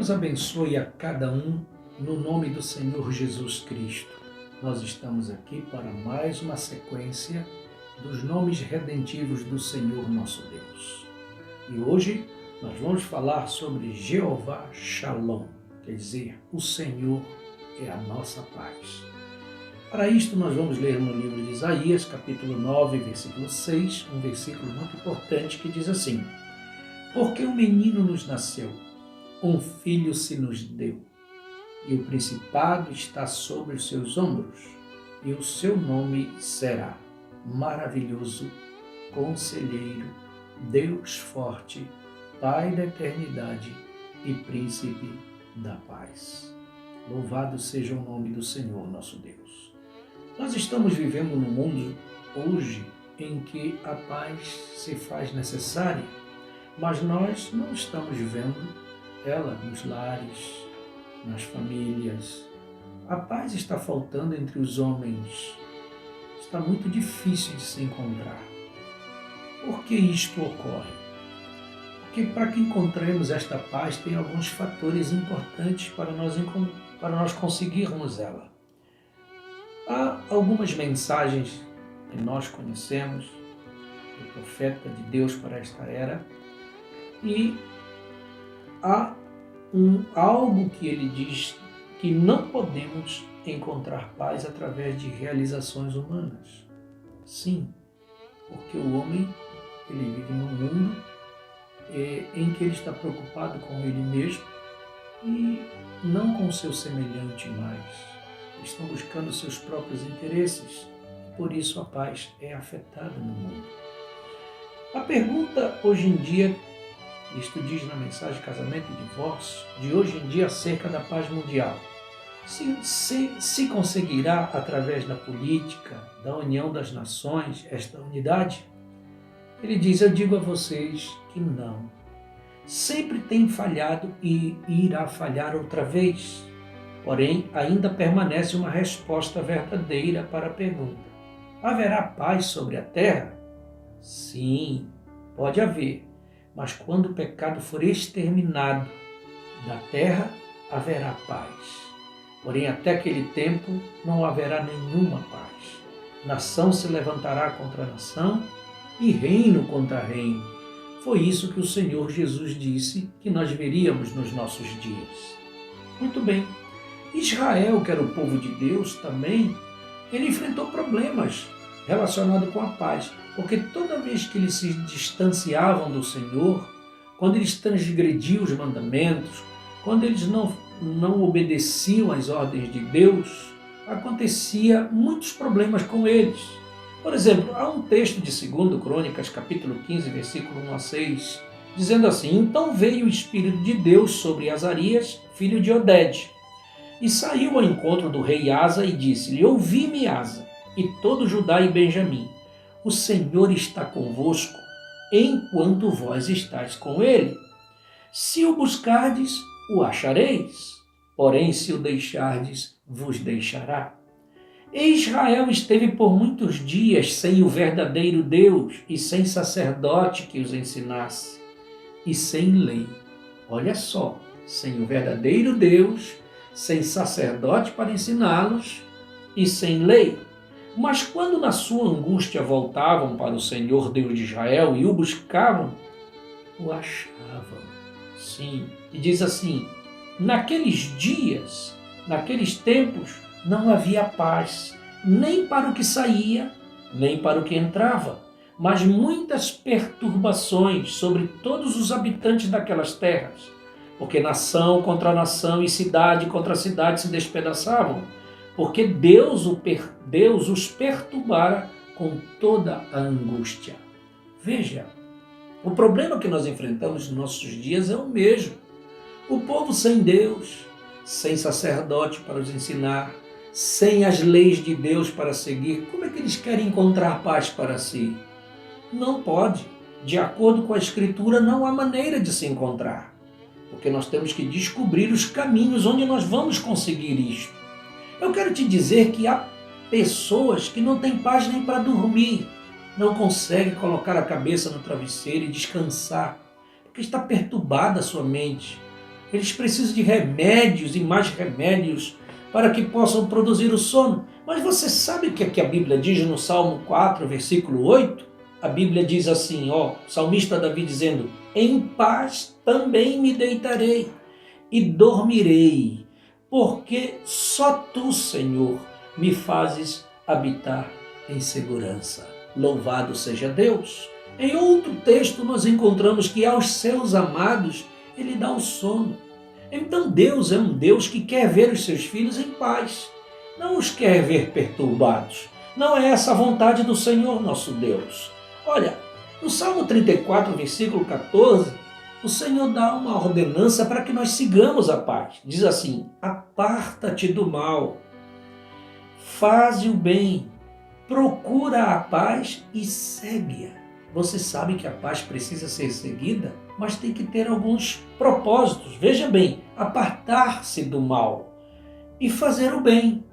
Deus abençoe a cada um no nome do Senhor Jesus Cristo. Nós estamos aqui para mais uma sequência dos nomes redentivos do Senhor nosso Deus. E hoje nós vamos falar sobre Jeová Shalom, quer dizer, o Senhor é a nossa paz. Para isto nós vamos ler no livro de Isaías, capítulo 9, versículo 6, um versículo muito importante que diz assim: Porque um menino nos nasceu, um filho se nos deu, e o principado está sobre os seus ombros, e o seu nome será Maravilhoso, Conselheiro, Deus Forte, Pai da Eternidade e Príncipe da Paz. Louvado seja o nome do Senhor nosso Deus. Nós estamos vivendo num mundo hoje em que a paz se faz necessária, mas nós não estamos vendo ela nos lares, nas famílias. A paz está faltando entre os homens. Está muito difícil de se encontrar. Por que isto ocorre? Porque para que encontremos esta paz tem alguns fatores importantes para nós conseguirmos ela. Há algumas mensagens que nós conhecemos do profeta de Deus para esta era, e há algo que ele diz que não podemos encontrar paz através de realizações humanas. Sim, porque o homem ele vive num mundo em que ele está preocupado com ele mesmo e não com o seu semelhante mais. Estão buscando seus próprios interesses, por isso a paz é afetada no mundo. A pergunta hoje em dia, isto diz na mensagem Casamento e Divórcio, de hoje em dia acerca da paz mundial. Se conseguirá, através da política, da união das nações, esta unidade? Ele diz, eu digo a vocês que não. Sempre tem falhado e irá falhar outra vez. Porém, ainda permanece uma resposta verdadeira para a pergunta. Haverá paz sobre a terra? Sim, pode haver. Mas quando o pecado for exterminado da terra, haverá paz. Porém, até aquele tempo, não haverá nenhuma paz. Nação se levantará contra nação e reino contra reino. Foi isso que o Senhor Jesus disse que nós veríamos nos nossos dias. Muito bem. Israel, que era o povo de Deus também, ele enfrentou problemas relacionados com a paz. Porque toda vez que eles se distanciavam do Senhor, quando eles transgrediam os mandamentos, quando eles não obedeciam às ordens de Deus, acontecia muitos problemas com eles. Por exemplo, há um texto de 2 Crônicas, capítulo 15, versículo 1 a 6, dizendo assim: Então veio o Espírito de Deus sobre Azarias, filho de Oded, e saiu ao encontro do rei Asa e disse-lhe: Ouvi-me, Asa, e todo Judá e Benjamim, o Senhor está convosco, enquanto vós estáis com ele. Se o buscardes, o achareis, porém se o deixardes, vos deixará. E Israel esteve por muitos dias sem o verdadeiro Deus e sem sacerdote que os ensinasse, e sem lei. Olha só, sem o verdadeiro Deus, sem sacerdote para ensiná-los e sem lei. Mas quando na sua angústia voltavam para o Senhor Deus de Israel e o buscavam, o achavam. Sim, e diz assim, naqueles dias, naqueles tempos, não havia paz, nem para o que saía, nem para o que entrava, mas muitas perturbações sobre todos os habitantes daquelas terras, porque nação contra nação e cidade contra cidade se despedaçavam, porque Deus os perturbara com toda a angústia. Veja, o problema que nós enfrentamos nos nossos dias é o mesmo. O povo sem Deus, sem sacerdote para os ensinar, sem as leis de Deus para seguir, como é que eles querem encontrar paz para si? Não pode. De acordo com a Escritura, não há maneira de se encontrar. Porque nós temos que descobrir os caminhos onde nós vamos conseguir isto. Eu quero te dizer que há pessoas que não têm paz nem para dormir, não conseguem colocar a cabeça no travesseiro e descansar, porque está perturbada a sua mente. Eles precisam de remédios e mais remédios para que possam produzir o sono. Mas você sabe o que a Bíblia diz no Salmo 4, versículo 8? A Bíblia diz assim, o salmista Davi dizendo: em paz também me deitarei e dormirei, porque só tu, Senhor, me fazes habitar em segurança. Louvado seja Deus! Em outro texto nós encontramos que aos seus amados ele dá o sono. Então Deus é um Deus que quer ver os seus filhos em paz, não os quer ver perturbados. Não é essa a vontade do Senhor nosso Deus. Olha, no Salmo 34, versículo 14, o Senhor dá uma ordenança para que nós sigamos a paz. Diz assim: aparta-te do mal, faze o bem, procura a paz e segue-a. Você sabe que a paz precisa ser seguida, mas tem que ter alguns propósitos. Veja bem, apartar-se do mal e fazer o bem.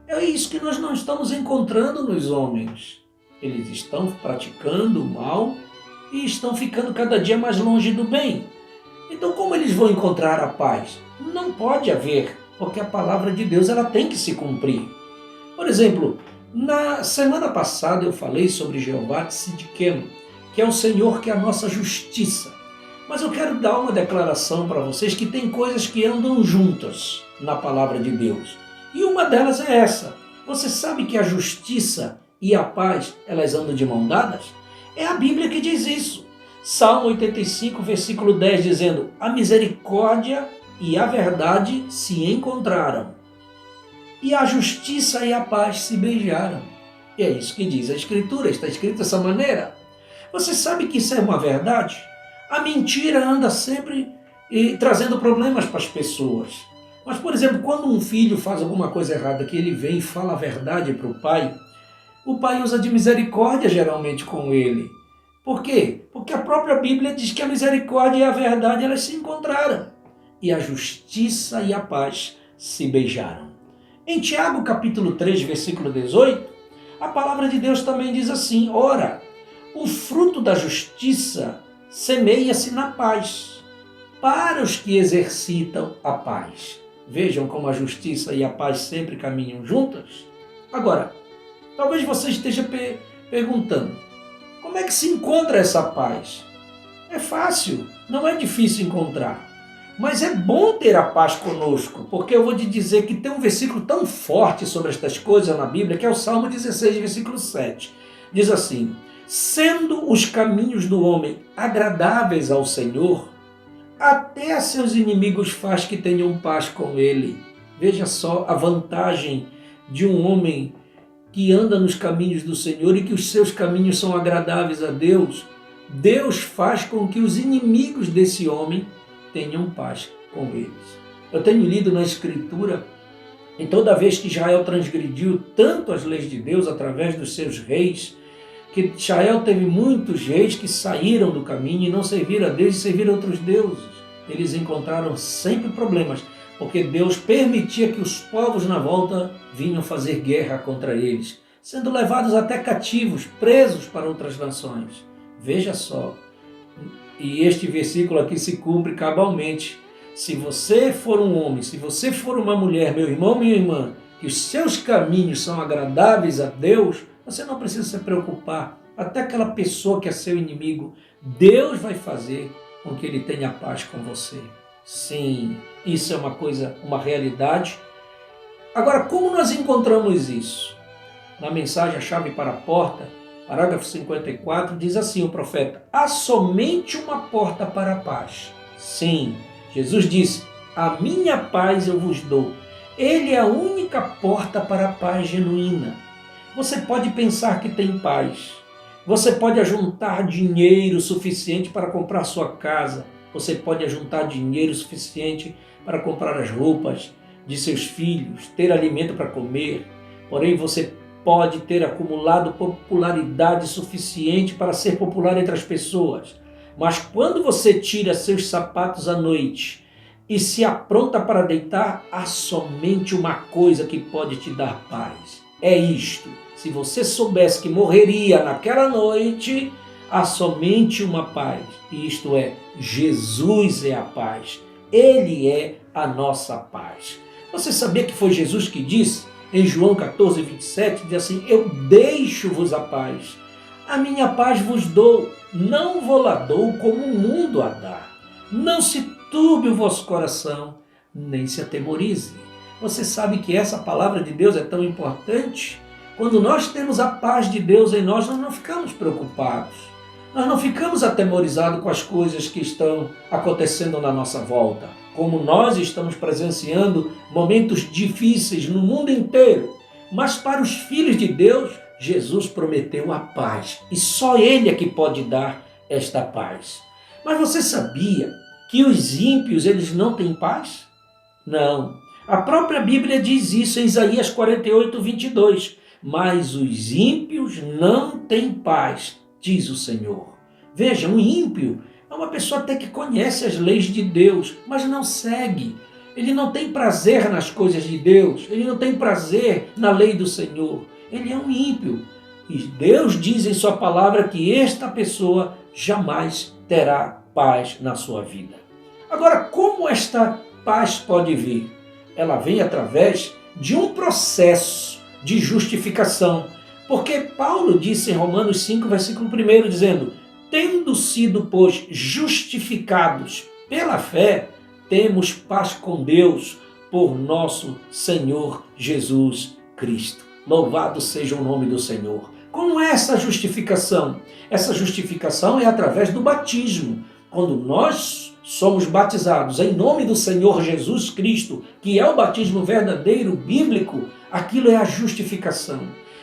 É isso que nós não estamos encontrando nos homens. Eles estão praticando o mal e estão ficando cada dia mais longe do bem. Então como eles vão encontrar a paz? Não pode haver, porque a palavra de Deus ela tem que se cumprir. Por exemplo, na semana passada eu falei sobre Jeová Tzidkenu, que é o Senhor que é a nossa justiça. Mas eu quero dar uma declaração para vocês que tem coisas que andam juntas na palavra de Deus. E uma delas é essa. Você sabe que a justiça e a paz, elas andam de mão dadas? É a Bíblia que diz isso. Salmo 85, versículo 10, dizendo: a misericórdia e a verdade se encontraram, e a justiça e a paz se beijaram. E é isso que diz a Escritura, está escrito dessa maneira. Você sabe que isso é uma verdade? A mentira anda sempre trazendo problemas para as pessoas. Mas, por exemplo, quando um filho faz alguma coisa errada, que ele vem e fala a verdade para o pai usa de misericórdia geralmente com ele. Por quê? Porque a própria Bíblia diz que a misericórdia e a verdade elas se encontraram. E a justiça e a paz se beijaram. Em Tiago capítulo 3, versículo 18, a palavra de Deus também diz assim: ora, o fruto da justiça semeia-se na paz, para os que exercitam a paz. Vejam como a justiça e a paz sempre caminham juntas. Agora, talvez você esteja perguntando, como é que se encontra essa paz? É fácil, não é difícil encontrar. Mas é bom ter a paz conosco, porque eu vou te dizer que tem um versículo tão forte sobre estas coisas na Bíblia, que é o Salmo 16, versículo 7. Diz assim: sendo os caminhos do homem agradáveis ao Senhor, até a seus inimigos faz que tenham paz com ele. Veja só a vantagem de um homem que anda nos caminhos do Senhor e que os seus caminhos são agradáveis a Deus. Deus faz com que os inimigos desse homem tenham paz com eles. Eu tenho lido na Escritura, e toda vez que Israel transgrediu tanto as leis de Deus através dos seus reis, que Israel teve muitos reis que saíram do caminho e não serviram a Deus e serviram a outros deuses. Eles encontraram sempre problemas, porque Deus permitia que os povos na volta vinham fazer guerra contra eles, sendo levados até cativos, presos para outras nações. Veja só, e este versículo aqui se cumpre cabalmente. Se você for um homem, se você for uma mulher, meu irmão, minha irmã, que os seus caminhos são agradáveis a Deus, você não precisa se preocupar. Até aquela pessoa que é seu inimigo, Deus vai fazer com que ele tenha paz com você. Sim, isso é uma coisa, uma realidade. Agora, como nós encontramos isso? Na mensagem A Chave para a Porta, parágrafo 54, diz assim o profeta: há somente uma porta para a paz. Sim, Jesus disse: a minha paz eu vos dou. Ele é a única porta para a paz genuína. Você pode pensar que tem paz. Você pode ajuntar dinheiro suficiente para comprar sua casa. Você pode ajuntar dinheiro suficiente para comprar as roupas de seus filhos, ter alimento para comer. Porém, você pode ter acumulado popularidade suficiente para ser popular entre as pessoas. Mas quando você tira seus sapatos à noite e se apronta para deitar, há somente uma coisa que pode te dar paz. É isto. Se você soubesse que morreria naquela noite, há somente uma paz. E isto é, Jesus é a paz. Ele é a nossa paz. Você sabia que foi Jesus que disse, em João 14, 27, diz assim, eu deixo-vos a paz, a minha paz vos dou, não vou lá dou como o mundo a dá. Não se turbe o vosso coração, nem se atemorize. Você sabe que essa palavra de Deus é tão importante? Quando nós temos a paz de Deus em nós, nós não ficamos preocupados. Nós não ficamos atemorizados com as coisas que estão acontecendo na nossa volta. Como nós estamos presenciando momentos difíceis no mundo inteiro. Mas para os filhos de Deus, Jesus prometeu a paz. E só Ele é que pode dar esta paz. Mas você sabia que os ímpios eles não têm paz? Não. A própria Bíblia diz isso em Isaías 48, 22. Mas os ímpios não têm paz, diz o Senhor. Veja, um ímpio é uma pessoa até que conhece as leis de Deus, mas não segue. Ele não tem prazer nas coisas de Deus, ele não tem prazer na lei do Senhor. Ele é um ímpio. E Deus diz em sua palavra que esta pessoa jamais terá paz na sua vida. Agora, como esta paz pode vir? Ela vem através de um processo de justificação. Porque Paulo disse em Romanos 5, versículo 1, dizendo, tendo sido, pois, justificados pela fé, temos paz com Deus por nosso Senhor Jesus Cristo. Louvado seja o nome do Senhor. Como é essa justificação? Essa justificação é através do batismo. Quando nós somos batizados em nome do Senhor Jesus Cristo, que é o batismo verdadeiro, bíblico, aquilo é a justificação.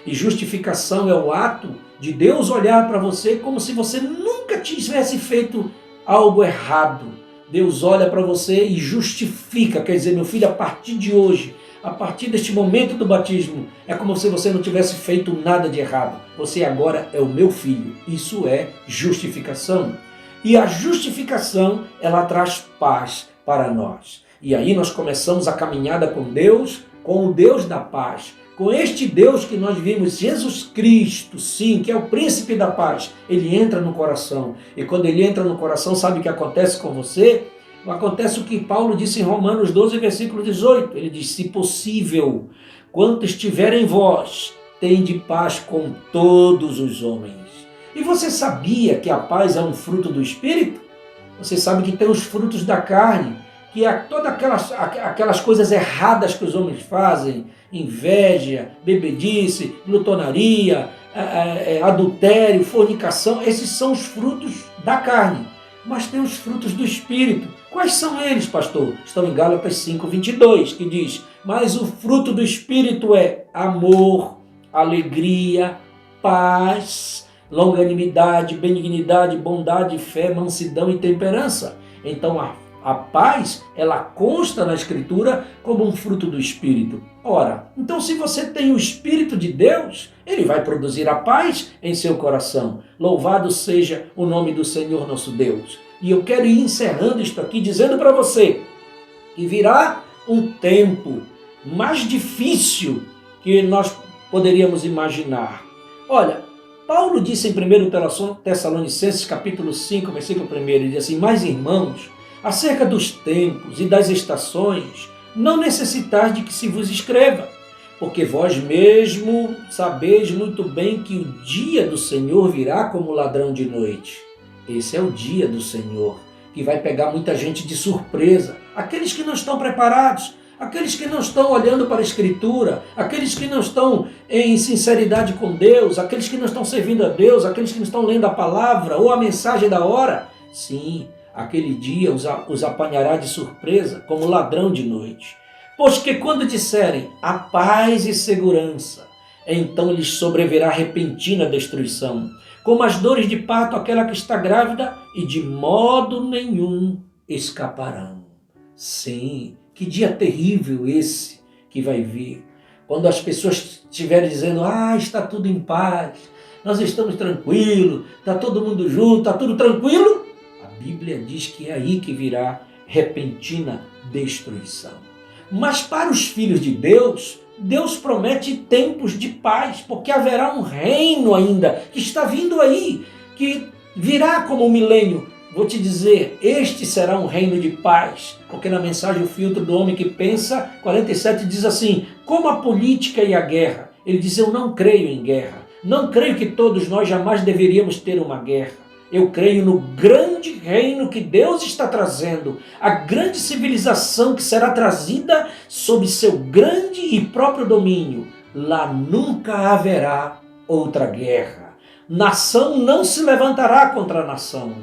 E justificação é o ato de Deus olhar para você como se você nunca tivesse feito algo errado. Deus olha para você e justifica, quer dizer, meu filho, a partir de hoje, a partir deste momento do batismo, é como se você não tivesse feito nada de errado. Você agora é o meu filho. Isso é justificação. E a justificação, ela traz paz para nós. E aí nós começamos a caminhada com Deus, com o Deus da paz. Com este Deus que nós vimos, Jesus Cristo, sim, que é o príncipe da paz, ele entra no coração. E quando ele entra no coração, sabe o que acontece com você? Acontece o que Paulo disse em Romanos 12, versículo 18. Ele diz, se possível, quanto estiver em vós, tende paz com todos os homens. E você sabia que a paz é um fruto do Espírito? Você sabe que tem os frutos da carne, que é todas aquelas coisas erradas que os homens fazem, inveja, bebedice, glutonaria, adultério, fornicação, esses são os frutos da carne. Mas tem os frutos do Espírito. Quais são eles, pastor? Estão em Gálatas 5, 22, que diz, mas o fruto do Espírito é amor, alegria, paz, longanimidade, benignidade, bondade, fé, mansidão e temperança. Então a paz, ela consta na Escritura como um fruto do Espírito. Ora, então se você tem o Espírito de Deus, ele vai produzir a paz em seu coração. Louvado seja o nome do Senhor nosso Deus. E eu quero ir encerrando isto aqui, dizendo para você que virá um tempo mais difícil que nós poderíamos imaginar. Olha, Paulo disse em 1 Tessalonicenses capítulo 5, versículo 1, ele diz assim, mas irmãos, acerca dos tempos e das estações, não necessitais de que se vos escreva, porque vós mesmo sabeis muito bem que o dia do Senhor virá como ladrão de noite. Esse é o dia do Senhor, que vai pegar muita gente de surpresa. Aqueles que não estão preparados, aqueles que não estão olhando para a Escritura, aqueles que não estão em sinceridade com Deus, aqueles que não estão servindo a Deus, aqueles que não estão lendo a palavra ou a mensagem da hora. Sim, aquele dia os apanhará de surpresa, como ladrão de noite. Pois que quando disserem a paz e segurança, então lhes sobrevirá repentina destruição, como as dores de parto aquela que está grávida, e de modo nenhum escaparão. Sim, que dia terrível esse que vai vir. Quando as pessoas estiverem dizendo, está tudo em paz, nós estamos tranquilos, está todo mundo junto, está tudo tranquilo. A Bíblia diz que é aí que virá repentina destruição. Mas para os filhos de Deus, Deus promete tempos de paz, porque haverá um reino ainda que está vindo aí, que virá como um milênio. vou te dizer, este será um reino de paz, porque na mensagem O Filtro do Homem que Pensa, 47 diz assim, como a política e a guerra. Ele diz, eu não creio em guerra, não creio que todos nós jamais deveríamos ter uma guerra. Eu creio no grande reino que Deus está trazendo, a grande civilização que será trazida sob seu grande e próprio domínio. Lá nunca haverá outra guerra. Nação não se levantará contra nação.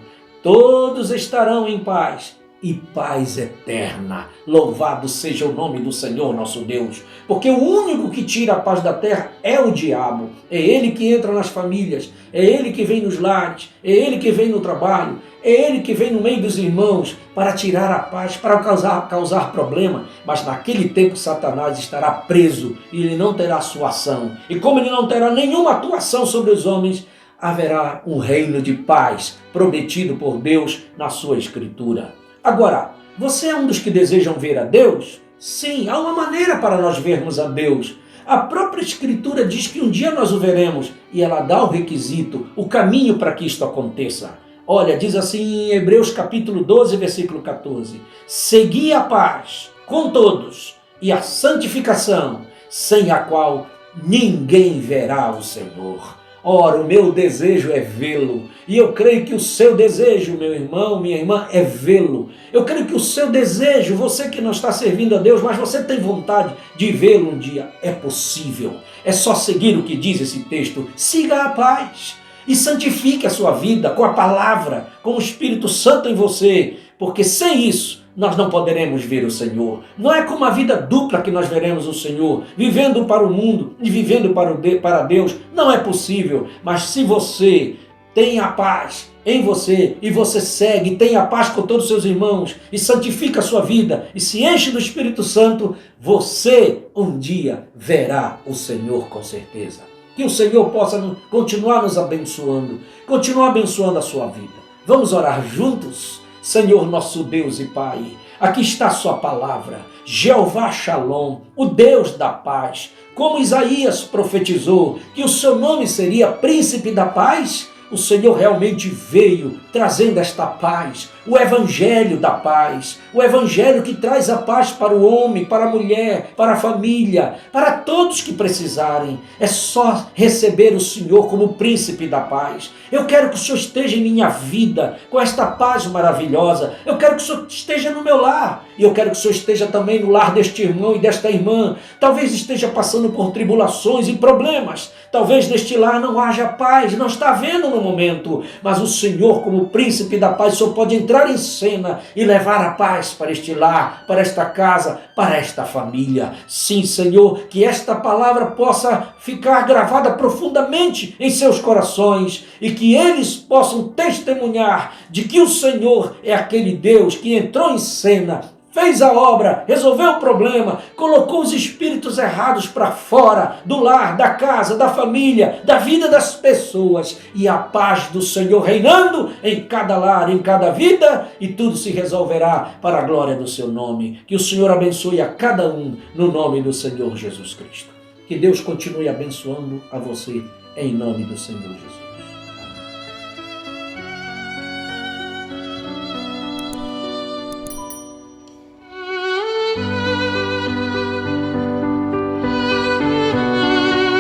Todos estarão em paz e paz eterna. Louvado seja o nome do Senhor nosso Deus, porque o único que tira a paz da terra é o diabo. É ele que entra nas famílias, é ele que vem nos lares, é ele que vem no trabalho, é ele que vem no meio dos irmãos para tirar a paz, para causar problema. Mas naquele tempo Satanás estará preso e ele não terá sua ação. E como ele não terá nenhuma atuação sobre os homens, haverá um reino de paz prometido por Deus na sua Escritura. Agora, você é um dos que desejam ver a Deus? Sim, há uma maneira para nós vermos a Deus. A própria Escritura diz que um dia nós o veremos e ela dá o requisito, o caminho para que isto aconteça. Olha, diz assim em Hebreus capítulo 12, versículo 14. Segui a paz com todos e a santificação, sem a qual ninguém verá o Senhor. Ora, o meu desejo é vê-lo. E eu creio que o seu desejo, meu irmão, minha irmã, é vê-lo. Eu creio que o seu desejo, você que não está servindo a Deus, mas você tem vontade de vê-lo um dia, é possível. É só seguir o que diz esse texto. Siga a paz e santifique a sua vida com a palavra, com o Espírito Santo em você, porque sem isso nós não poderemos ver o Senhor. Não é com uma vida dupla que nós veremos o Senhor, vivendo para o mundo e vivendo para Deus. Não é possível, mas se você tem a paz em você e você segue, tem a paz com todos os seus irmãos e santifica a sua vida e se enche do Espírito Santo, você um dia verá o Senhor com certeza. Que o Senhor possa continuar nos abençoando, continuar abençoando a sua vida. Vamos orar juntos? Senhor nosso Deus e Pai, aqui está a sua palavra, Jeová Shalom, o Deus da paz. Como Isaías profetizou que o seu nome seria Príncipe da Paz, o Senhor realmente veio trazendo esta paz, o Evangelho da paz, o Evangelho que traz a paz para o homem, para a mulher, para a família, para todos que precisarem. É só receber o Senhor como Príncipe da Paz. Eu quero que o Senhor esteja em minha vida com esta paz maravilhosa. Eu quero que o Senhor esteja no meu lar. E eu quero que o Senhor esteja também no lar deste irmão e desta irmã. Talvez esteja passando por tribulações e problemas. Talvez neste lar não haja paz, não está havendo no momento. Mas o Senhor, como Príncipe da Paz, só pode entrar em cena e levar a paz para este lar, para esta casa, para esta família. Sim, Senhor, que esta palavra possa ficar gravada profundamente em seus corações e que eles possam testemunhar de que o Senhor é aquele Deus que entrou em cena, fez a obra, resolveu o problema, colocou os espíritos errados para fora do lar, da casa, da família, da vida das pessoas e a paz do Senhor reinando em cada lar, em cada vida e tudo se resolverá para a glória do seu nome. Que o Senhor abençoe a cada um no nome do Senhor Jesus Cristo. Que Deus continue abençoando a você em nome do Senhor Jesus.